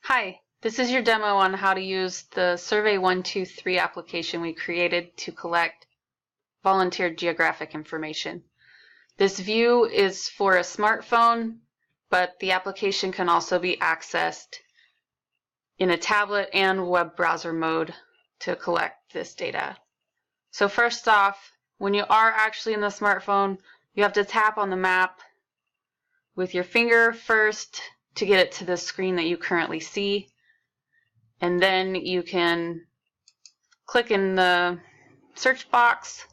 Hi, this is your demo on how to use the Survey123 application we created to collect volunteer geographic information. This view is for a smartphone, but the application can also be accessed in a tablet and web browser mode to collect this data. So first off, when you are actually in the smartphone, you have to tap on the map with your finger first to get it to the screen that you currently see. And then you can click in the search box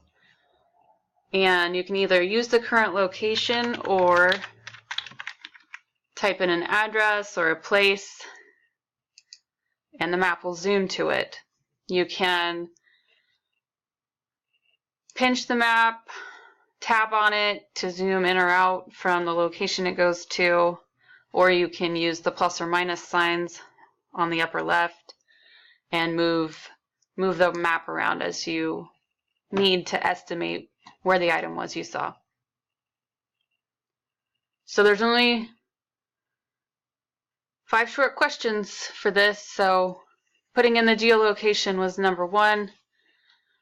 and you can either use the current location or type in an address or a place and the map will zoom to it. You can pinch the map, tap on it to zoom in or out from the location it goes to, or you can use the plus or minus signs on the upper left and move the map around as you need to estimate where the item was you saw. So there's only 5 short questions for this, so putting in the geolocation was number 1.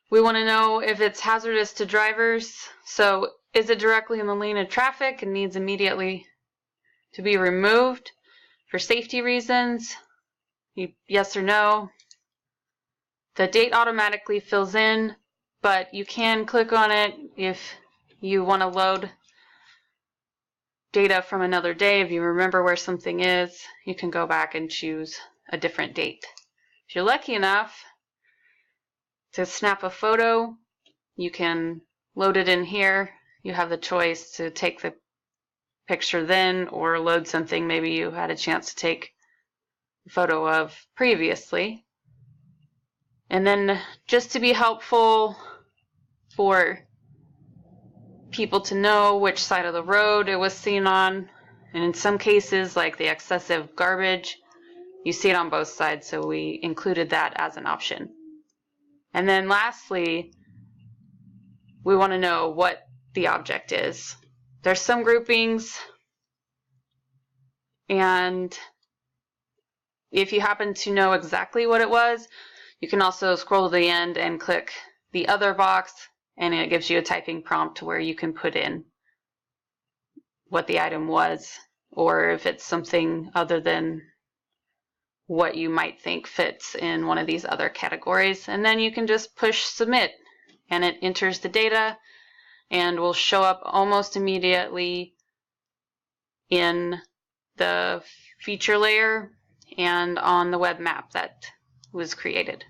We want to know if it's hazardous to drivers, so is it directly in the lane of traffic and needs immediately to be removed for safety reasons? Yes or no. The date automatically fills in, but you can click on it if you want to load data from another day. If you remember where something is, you can go back and choose a different date. If you're lucky enough to snap a photo, you can load it in here. You have the choice to take the picture then or load something maybe you had a chance to take a photo of previously. And then just to be helpful for people to know which side of the road it was seen on, and in some cases like the excessive garbage, you see it on both sides, so we included that as an option. And then lastly, we want to know what the object is. There's some groupings, and if you happen to know exactly what it was, you can also scroll to the end and click the other box, and it gives you a typing prompt where you can put in what the item was, or if it's something other than what you might think fits in one of these other categories. And then you can just push submit, and it enters the data and will show up almost immediately in the feature layer and on the web map that was created.